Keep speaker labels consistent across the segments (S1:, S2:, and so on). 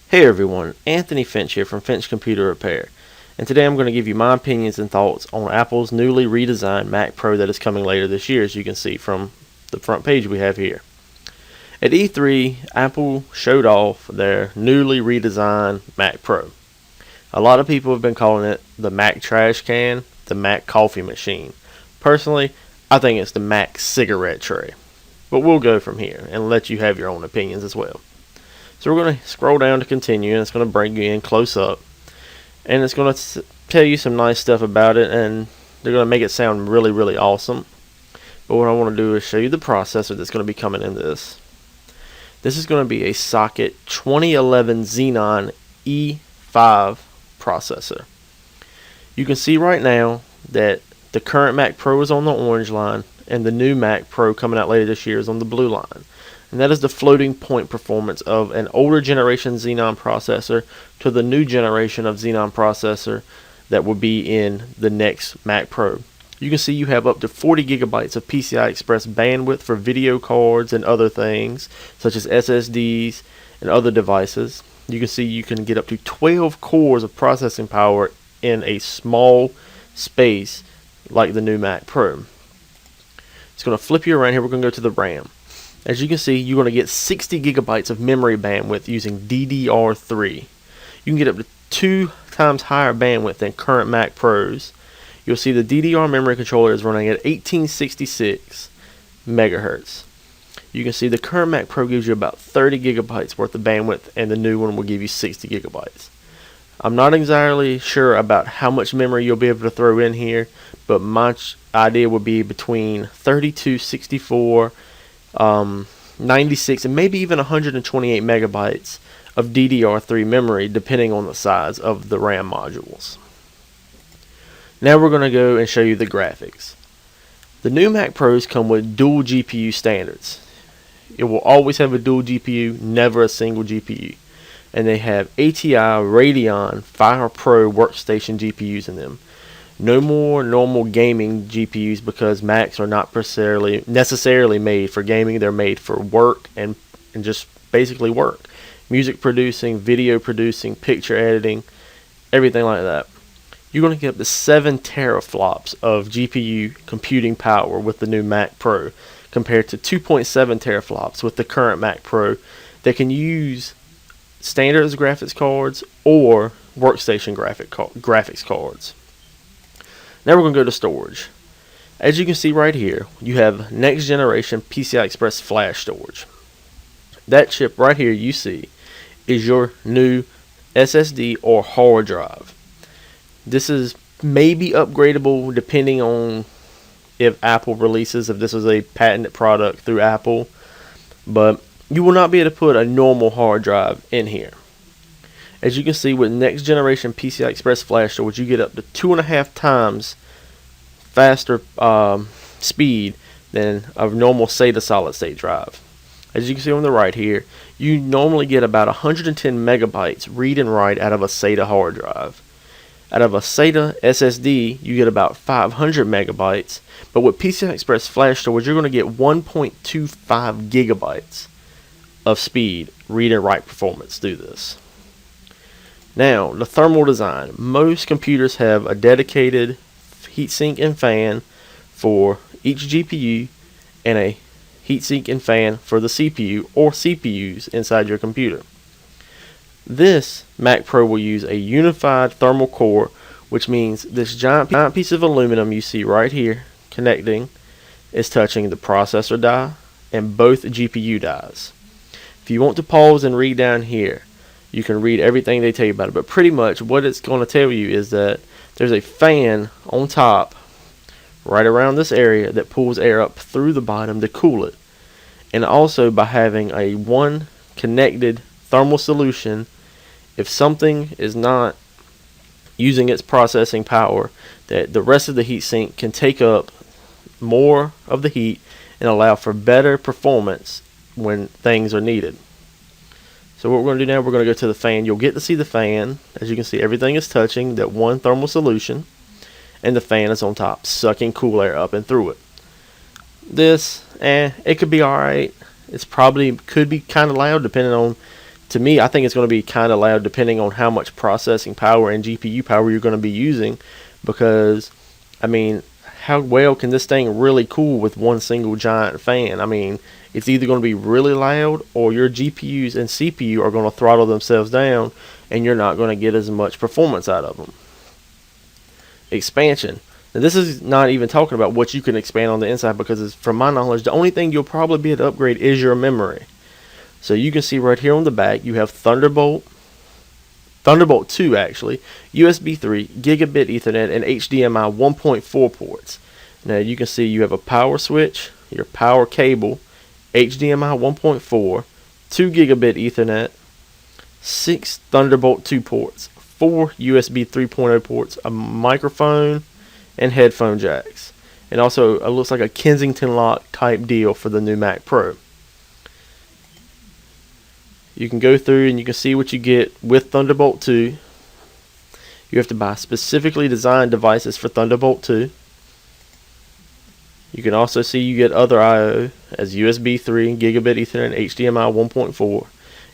S1: Hey everyone, Anthony Finch here from Finch Computer Repair, and today I'm going to give you my opinions and thoughts on Apple's newly redesigned Mac Pro that is coming later this year, as you can see from the front page we have here. At E3, Apple showed off their newly redesigned Mac Pro. A lot of people have been calling it the Mac trash can, the Mac coffee machine. Personally, I think it's the Mac cigarette tray, but we'll go from here and let you have your own opinions as well. So we're going to scroll down to continue, and it's going to bring you in close up, and it's going to tell you some nice stuff about it, and they're going to make it sound really, really awesome. But what I want to do is show you the processor that's going to be coming in this. This is going to be a socket 2011 Xenon E5 processor. You can see right now that the current Mac Pro is on the orange line, and the new Mac Pro coming out later this year is on the blue line. And that is the floating point performance of an older generation Xenon processor to the new generation of Xenon processor that will be in the next Mac Pro. You can see you have up to 40 gigabytes of PCI Express bandwidth for video cards and other things, such as SSDs and other devices. You can see you can get up to 12 cores of processing power in a small space like the new Mac Pro. It's going to flip you around here. We're going to go to the RAM. As you can see, you're going to get 60 gigabytes of memory bandwidth using DDR3. You can get up to 2 times higher bandwidth than current Mac Pros. You'll see the DDR memory controller is running at 1866 megahertz. You can see the current Mac Pro gives you about 30 gigabytes worth of bandwidth, and the new one will give you 60 gigabytes. I'm not entirely sure about how much memory you'll be able to throw in here, but my idea would be between 32, 64, 96 and maybe even 128 megabytes of DDR3 memory, depending on the size of the RAM modules. Now we're going to go and show you the graphics. The new Mac Pros come with dual GPU standards. It will always have a dual GPU, never a single GPU. And they have ATI Radeon Fire Pro workstation GPUs in them. No more normal gaming GPUs, because Macs are not necessarily made for gaming. They're made for work and just basically work. Music producing, video producing, picture editing, everything like that. You're going to get up to 7 teraflops of GPU computing power with the new Mac Pro, compared to 2.7 teraflops with the current Mac Pro that can use standard graphics cards or workstation graphics cards. Now we're going to go to storage. As you can see right here, you have next generation PCI Express flash storage. That chip right here you see is your new SSD or hard drive. This is maybe upgradable depending on if Apple releases, if this is a patented product through Apple, but you will not be able to put a normal hard drive in here. As you can see, with next generation PCI Express flash storage, you get up to 2.5 times faster speed than a normal SATA solid state drive. As you can see on the right here, you normally get about 110 megabytes read and write out of a SATA hard drive. Out of a SATA SSD, you get about 500 megabytes, but with PCI Express flash storage, you're going to get 1.25 gigabytes of speed, read and write performance through this. Now, the thermal design. Most computers have a dedicated heatsink and fan for each GPU and a heatsink and fan for the CPU or CPUs inside your computer. This Mac Pro will use a unified thermal core, which means this giant piece of aluminum you see right here connecting is touching the processor die and both GPU dies. If you want to pause and read down here, you can read everything they tell you about it, but pretty much what it's going to tell you is that there's a fan on top right around this area that pulls air up through the bottom to cool it. And also, by having a one connected thermal solution, if something is not using its processing power, that the rest of the heatsink can take up more of the heat and allow for better performance when things are needed. So what we're going to do now, we're going to go to the fan. You'll get to see the fan. As you can see, everything is touching that one thermal solution, and the fan is on top, sucking cool air up and through it. This, it could be alright. It's probably could be kind of loud depending on to me, I think it's going to be kind of loud depending on how much processing power and GPU power you're going to be using, because, I mean, how well can this thing really cool with one single giant fan? I mean, it's either going to be really loud, or your GPUs and CPU are going to throttle themselves down, and you're not going to get as much performance out of them. Expansion. Now, this is not even talking about what you can expand on the inside, because from my knowledge, the only thing you'll probably be able to upgrade is your memory. So you can see right here on the back, you have Thunderbolt 2 actually, USB 3, Gigabit Ethernet, and HDMI 1.4 ports. Now you can see you have a power switch, your power cable, HDMI 1.4, 2 Gigabit Ethernet, 6 Thunderbolt 2 ports, 4 USB 3.0 ports, a microphone, and headphone jacks. And also, it looks like a Kensington lock type deal for the new Mac Pro. You can go through and you can see what you get with Thunderbolt 2. You have to buy specifically designed devices for Thunderbolt 2. You can also see you get other I/O as USB 3, Gigabit Ethernet, and HDMI 1.4.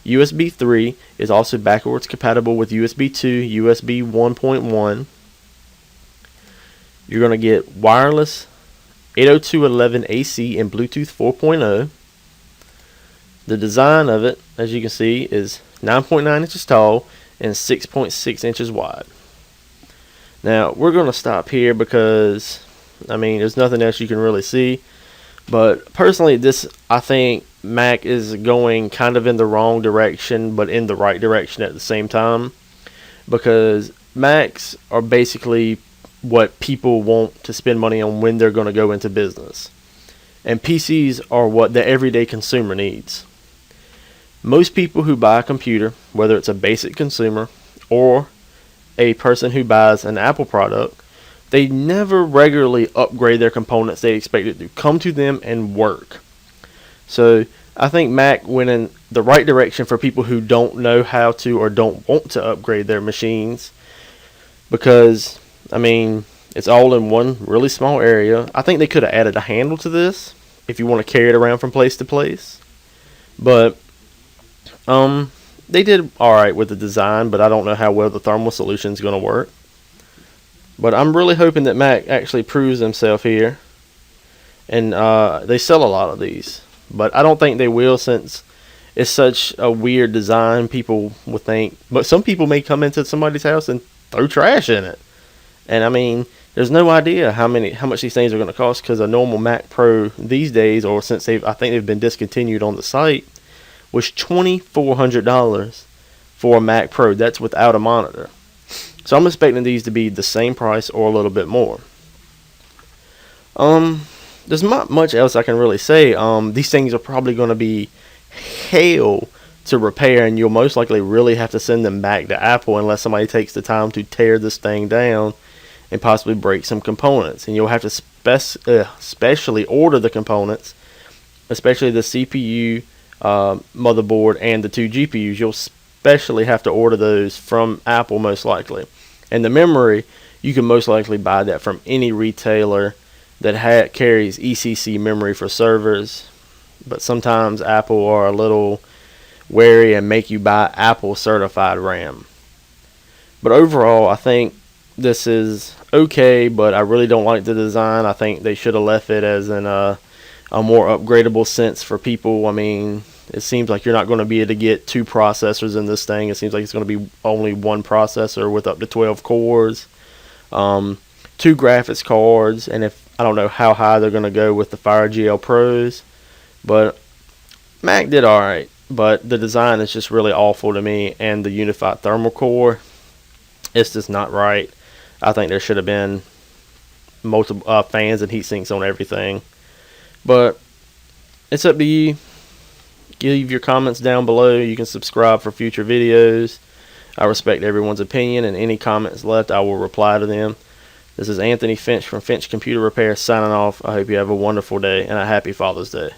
S1: USB 3 is also backwards compatible with USB 2, USB 1.1. You're going to get wireless 802.11 AC and Bluetooth 4.0. The design of it, as you can see, is 9.9 inches tall and 6.6 inches wide. Now, we're going to stop here because, I mean, there's nothing else you can really see. But personally, I think Mac is going kind of in the wrong direction, but in the right direction at the same time. Because Macs are basically what people want to spend money on when they're going to go into business. And PCs are what the everyday consumer needs. Most people who buy a computer, whether it's a basic consumer or a person who buys an Apple product, they never regularly upgrade their components. They expect it to come to them and work. So I think Mac went in the right direction for people who don't know how to or don't want to upgrade their machines, because, I mean, it's all in one really small area. I think they could have added a handle to this if you want to carry it around from place to place. But they did alright with the design, but I don't know how well the thermal solution is going to work. But I'm really hoping that Mac actually proves themselves here. And they sell a lot of these. But I don't think they will, since it's such a weird design. People will think, but some people may come into somebody's house and throw trash in it. And I mean, there's no idea how much these things are going to cost, because a normal Mac Pro these days, or since I think they've been discontinued on the site, was $2,400 for a Mac Pro. That's without a monitor. So I'm expecting these to be the same price or a little bit more. There's not much else I can really say. These things are probably going to be hell to repair, and you'll most likely really have to send them back to Apple unless somebody takes the time to tear this thing down and possibly break some components. And you'll have to specially order the components, especially the CPU, motherboard, and the 2 GPUs. You'll specially have to order those from Apple most likely. And the memory, you can most likely buy that from any retailer that carries ECC memory for servers. But sometimes Apple are a little wary and make you buy Apple certified RAM. But overall, I think this is okay, but I really don't like the design. I think they should have left it as a more upgradable sense for people. I mean, it seems like you're not going to be able to get 2 processors in this thing. It seems like it's going to be only 1 processor with up to 12 cores, 2 graphics cards, and I don't know how high they're going to go with the Fire GL Pros. But Mac did alright, but the design is just really awful to me, and the unified thermal core, it's just not right. I think there should have been multiple fans and heat sinks on everything. But it's up to you. Leave your comments down below. You can subscribe for future videos. I respect everyone's opinion, and any comments left, I will reply to them. This is Anthony Finch from Finch Computer Repair signing off. I hope you have a wonderful day and a happy Father's Day.